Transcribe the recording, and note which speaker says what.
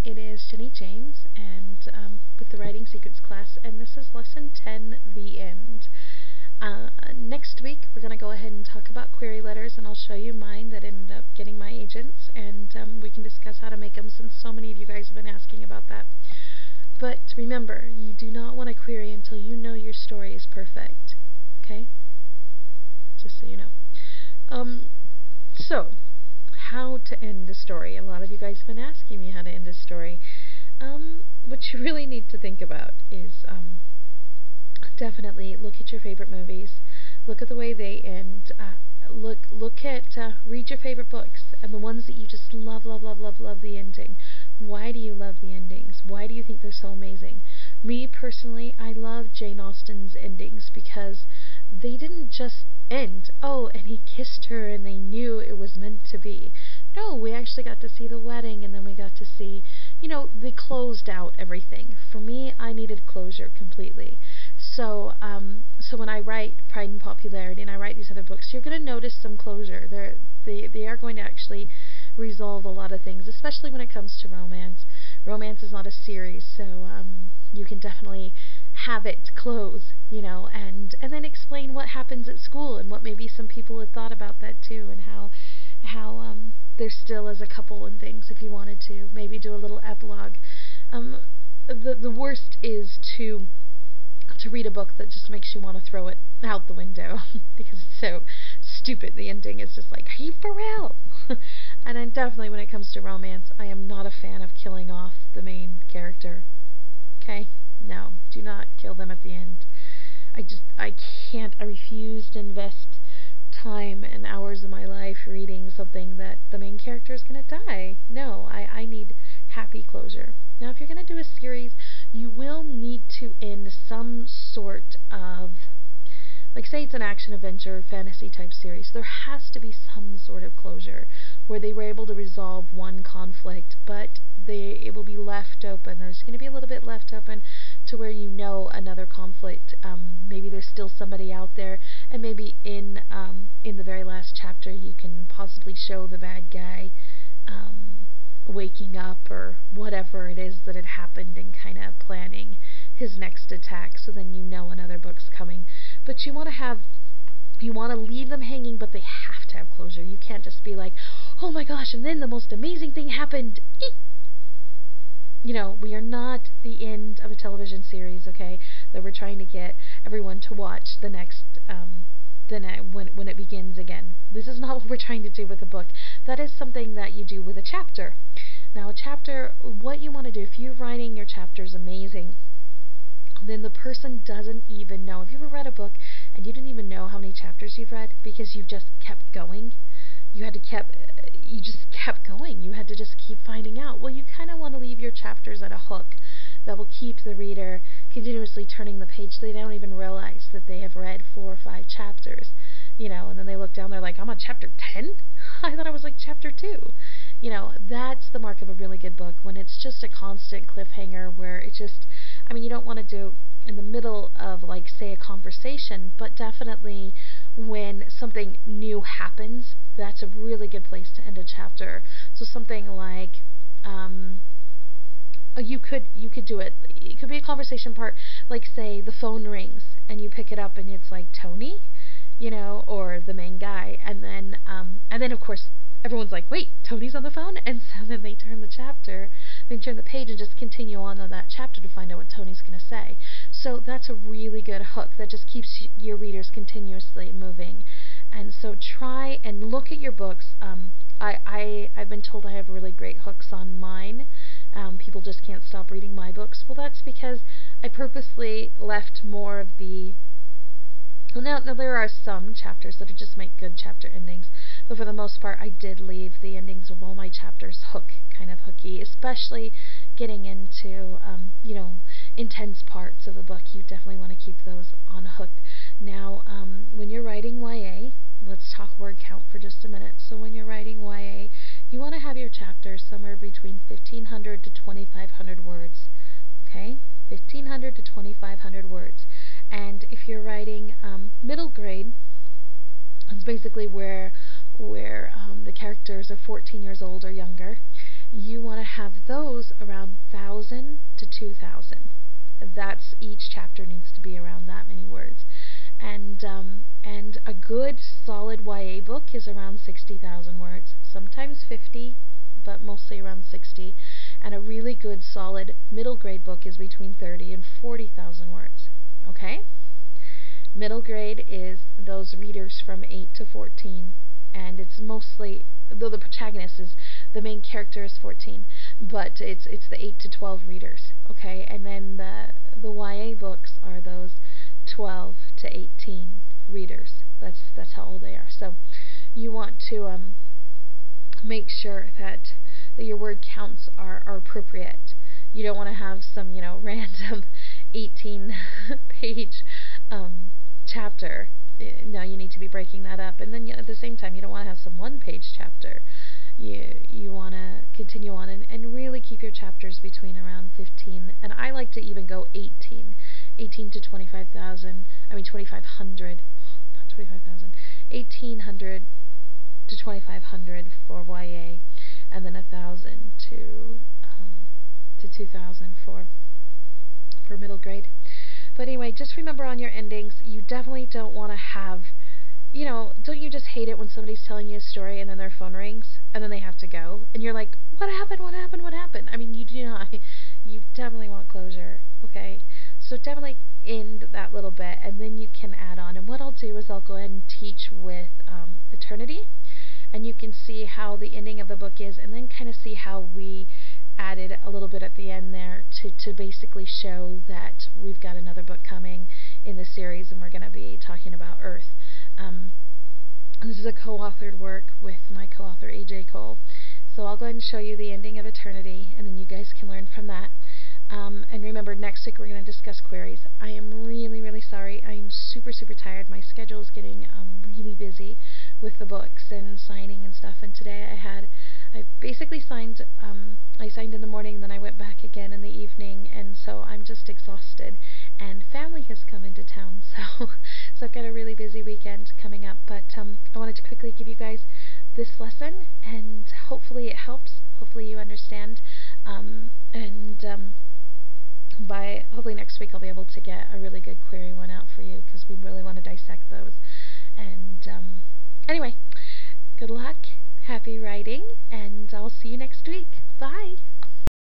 Speaker 1: It is Jenny James, and with the Writing Secrets class, and this is Lesson 10, The End. Next week, we're going to go ahead and talk about query letters, and I'll show you mine that ended up getting my agents, and we can discuss how to make them since so many of you guys have been asking about that. But remember, you do not want to query until you know your story is perfect. Okay? Just so you know. So, how to end a story. A lot of you guys have been asking me how to end a story. What you really need to think about is definitely look at your favorite movies, look at the way they end, read your favorite books, and the ones that you just love the ending. Why do you love the endings? Why do you think they're so amazing? Me personally, I love Jane Austen's endings because they didn't just end, oh, and he kissed her and they knew it was meant to be. No, we actually got to see the wedding, and then we got to see, they closed out everything. For me, I needed closure completely. So when I write Pride and Popularity and I write these other books, you're going to notice some closure. They are going to actually resolve a lot of things, especially when it comes to romance. Romance is not a series, so you can definitely have it close, and then explain what happens at school and what maybe some people had thought about that too, and how they're still as a couple and things. If you wanted to maybe do a little epilogue. The worst is to read a book that just makes you want to throw it out the window because it's so stupid. The ending is just like, are you for real? And then definitely when it comes to romance, I am not a fan of killing off the main character. Okay? No, do not kill them at the end. I can't, I refuse to invest time and hours of my life reading something that the main character is going to die. No, I need happy closure. Now, if you're going to do a series, you will need to end some sort of, like, say it's an action adventure fantasy type series, there has to be some sort of closure where they were able to resolve one conflict, but it will be left open. There's going to be a little bit left open to where another conflict. Maybe there's still somebody out there, and maybe in the very last chapter you can possibly show the bad guy waking up or whatever it is that had happened and kind of planning his next attack, so then another book's coming. But you want to leave them hanging, but they have to have closure. You can't just be like, oh my gosh, and then the most amazing thing happened. We are not the end of a television series, okay, that we're trying to get everyone to watch the next when it begins again. This is not what we're trying to do with a book. That is something that you do with a chapter. Now, a chapter, what you want to do, if you're writing your chapters amazing, then the person doesn't even know. Have you ever read a book and you didn't even know how many chapters you've read because you've just kept going? You just kept going. You had to just keep finding out. Well, you kind of want to leave your chapters at a hook that will keep the reader continuously turning the page. They don't even realize that they have read 4 or 5 chapters, and then they look down, they're like, I'm on chapter 10? I thought I was like chapter 2. That's the mark of a really good book, when it's just a constant cliffhanger where it just, you don't want to do in the middle of, like, say, a conversation, but definitely when something new happens, that's a really good place to end a chapter. So something like, you could do it. It could be a conversation part, like, say the phone rings and you pick it up and it's like Tony, or the main guy, and then of course everyone's like, wait, Tony's on the phone, and so then they turn the page and just continue on that chapter to find out what Tony's going to say. So that's a really good hook that just keeps your readers continuously moving. And so try and look at your books. I've been told I have really great hooks on mine. People just can't stop reading my books. Well, that's because I purposely left more of the... Now there are some chapters that just make good chapter endings, but for the most part I did leave the endings of all my chapters kind of hooky, especially getting into intense parts of the book. You definitely want to keep those on hooked. Now, when you're writing YA, let's talk word count for just a minute. So when you're writing YA, you want to have your chapters somewhere between 1,500 to 2,500 words. Okay? 1,500 to 2,500 words. And if you're writing middle grade, it's basically where the characters are 14 years old or younger, you want to have those around 1,000 to 2,000. That's each chapter needs to be around that many words. And a good solid YA book is around 60,000 words, sometimes 50, but mostly around 60. And a really good solid middle grade book is between 30 and 40,000 words. Okay? Middle grade is those readers from 8 to 14, and it's mostly, though the protagonist is, the main character is 14, but it's the 8 to 12 readers. Okay? And then the YA books are those 12 to 18 readers. That's how old they are. So you want to make sure that your word counts are appropriate. You don't want to have some, random 18 page chapter. No, you need to be breaking that up. And then at the same time, you don't want to have some one-page chapter. You want to continue on and really keep your chapters between around 15. And I like to even go 18 to 25,000. I mean 2,500, not 25,000. 1,800 to 2,500 for YA, and then 1,000 to 2,000 for middle grade. But anyway, just remember on your endings, you definitely don't want to have, don't you just hate it when somebody's telling you a story and then their phone rings and then they have to go and you're like, what happened? I mean, you do not. You definitely want closure. Okay, so definitely end that little bit and then you can add on. And what I'll do is I'll go ahead and teach with Eternity, and you can see how the ending of the book is, and then kind of see how we added a little bit at the end there to basically show that we've got another book coming in the series, and we're going to be talking about Earth. This is a co-authored work with my co-author AJ Cole, so I'll go ahead and show you the ending of Eternity, and then you guys can learn from that. And remember, next week we're going to discuss queries. I am really sorry. I am super tired. My schedule is getting really busy with the books and signing and stuff, and today I basically signed, I signed in the morning, then I went back again in the evening, and so I'm just exhausted, and family has come into town, so I've got a really busy weekend coming up, but I wanted to quickly give you guys this lesson, and hopefully it helps, hopefully you understand, by hopefully next week I'll be able to get a really good query one out for you, because we really want to dissect those, and anyway, good luck. Happy writing, and I'll see you next week. Bye!